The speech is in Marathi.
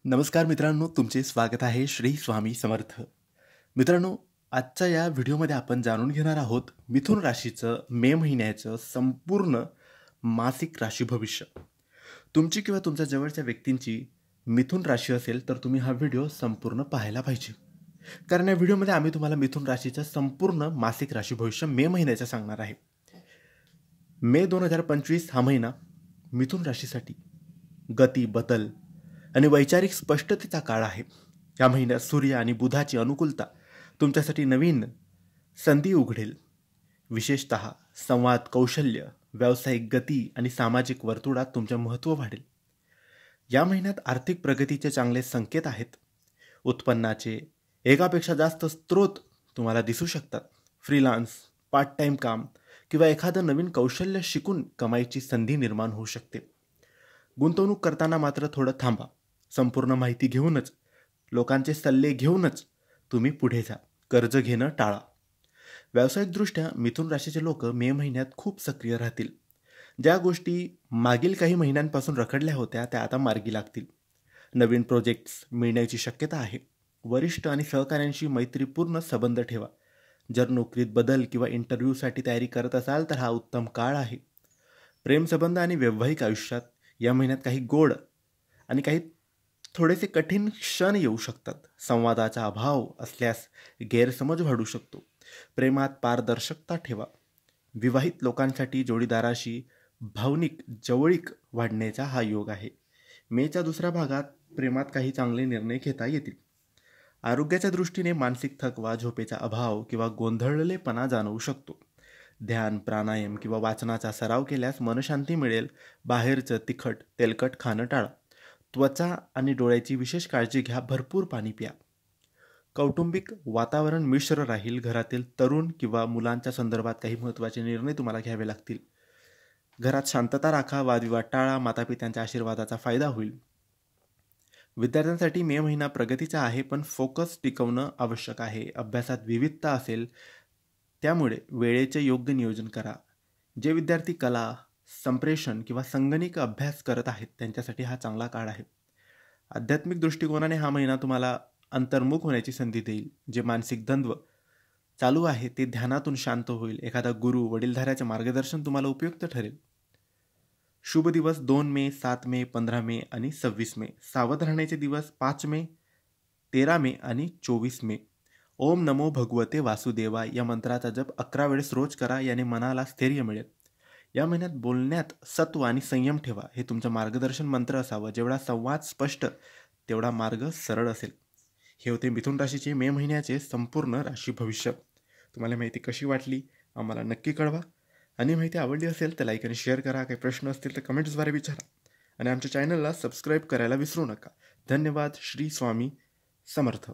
नमस्कार मित्रांनो, तुमचे स्वागत आहे श्री स्वामी समर्थ. मित्रांनो, आजच्या या व्हिडिओमध्ये आपण जाणून घेणार आहोत मिथुन राशीचं मे महिन्याचं संपूर्ण मासिक राशी भविष्य. तुमची किंवा तुमच्या जवळच्या व्यक्तींची मिथुन राशी असेल तर तुम्ही हा व्हिडिओ संपूर्ण पाहायला पाहिजे. कारण या व्हिडिओमध्ये आम्ही तुम्हाला मिथुन राशीचं संपूर्ण मासिक राशी भविष्य मे महिन्याचं सांगणार आहे. मे 2025 हा महिना मिथुन राशीसाठी गती, बदल आणि वैचारिक स्पष्टतेचा काळ आहे. या महिन्यात सूर्य आणि बुधाची अनुकूलता तुमच्यासाठी नवीन संधी उघडेल. विशेषतः संवाद, कौशल्य, व्यावसायिक गती आणि सामाजिक वर्तुळात तुमचे महत्त्व वाढेल. या महिन्यात आर्थिक प्रगतीचे चांगले संकेत आहेत. उत्पन्नाचे एकापेक्षा जास्त स्रोत तुम्हाला दिसू शकतात. फ्रीलान्स, पार्ट टाइम काम किंवा एखादं नवीन कौशल्य शिकून कमाईची संधी निर्माण होऊ शकते. गुंतवणूक करताना मात्र थोडं थांबा. संपूर्ण माहिती घेऊनच, लोकांचे सल्ले घेऊनच तुम्ही पुढे जा. कर्ज घेणं टाळा. व्यावसायिकदृष्ट्या मिथुन राशीचे लोक मे महिन्यात खूप सक्रिय राहतील. ज्या गोष्टी मागील काही महिन्यांपासून रखडल्या होत्या त्या आता मार्गी लागतील. नवीन प्रोजेक्ट्स मिळण्याची शक्यता आहे. वरिष्ठ आणि सहकाऱ्यांशी मैत्रीपूर्ण संबंध ठेवा. जर नोकरीत बदल किंवा इंटरव्ह्यूसाठी तयारी करत असाल तर हा उत्तम काळ आहे. प्रेमसंबंध आणि वैवाहिक आयुष्यात या महिन्यात काही गोड आणि काही थोडेसे कठीण क्षण येऊ शकतात. संवादाचा अभाव असल्यास गैरसमज वाढू शकतो. प्रेमात पारदर्शकता ठेवा. विवाहित लोकांसाठी जोडीदाराशी भावनिक जवळीक वाढण्याचा हा योग आहे. मेच्या दुसऱ्या भागात प्रेमात काही चांगले निर्णय घेता येतील. आरोग्याच्या दृष्टीने मानसिक थकवा, झोपेचा अभाव किंवा गोंधळलेपणा जाणवू शकतो. ध्यान, प्राणायाम किंवा वाचनाचा सराव केल्यास मनशांती मिळेल. बाहेरचं तिखट, तेलकट खाणं टाळा. त्वचा आणि डोळ्याची विशेष काळजी घ्या. भरपूर पाणी प्या. कौटुंबिक वातावरण मिश्र राहील. घरातील तरुण किंवा मुलांच्या संदर्भात काही महत्त्वाचे निर्णय तुम्हाला घ्यावे लागतील. घरात शांतता राखा. वादविवाद टाळा. मातापित्यांच्या आशीर्वादाचा फायदा होईल. विद्यार्थ्यांसाठी मे महिना प्रगतीचा आहे, पण फोकस टिकवणं आवश्यक आहे. अभ्यासात विविधता असेल, त्यामुळे वेळेचे योग्य नियोजन करा. जे विद्यार्थी कला, संप्रेषण किंवा संगणक अभ्यास करत आहेत त्यांच्यासाठी हा चांगला काळ आहे. आध्यात्मिक दृष्टिकोनाने हा महिना तुम्हाला अंतर्मुख होण्याची संधी देईल. जे मानसिक द्वंद्व चालू आहे ते ध्यानातून शांत होईल. एखादा गुरु, वडीलधाऱ्याचे मार्गदर्शन तुम्हाला उपयुक्त ठरेल. शुभ दिवस 2 मे, 7 मे, 15 मे आणि 26 मे. सावध राहण्याचे दिवस 5 मे, 13 मे आणि 24 मे. ओम नमो भगवते वासुदेवा या मंत्राचा जप 11 वेळेस रोज करा. याने मनाला स्थैर्य मिळेल. या महिन्यात बोलण्यात सत्व आणि संयम ठेवा. हे तुमचं मार्गदर्शन मंत्र असावं. जेवढा संवाद स्पष्ट तेवढा मार्ग सरळ असेल. हे होते मिथुन राशीचे मे महिन्याचे संपूर्ण राशी भविष्य. तुम्हाला माहिती कशी वाटली आम्हाला नक्की कळवा. आणि माहिती आवडली असेल तर लाईक आणि शेअर करा. काही प्रश्न असतील तर कमेंट्सद्वारे विचारा. आणि आमच्या चॅनलला सबस्क्राईब करायला विसरू नका. धन्यवाद. श्री स्वामी समर्थ.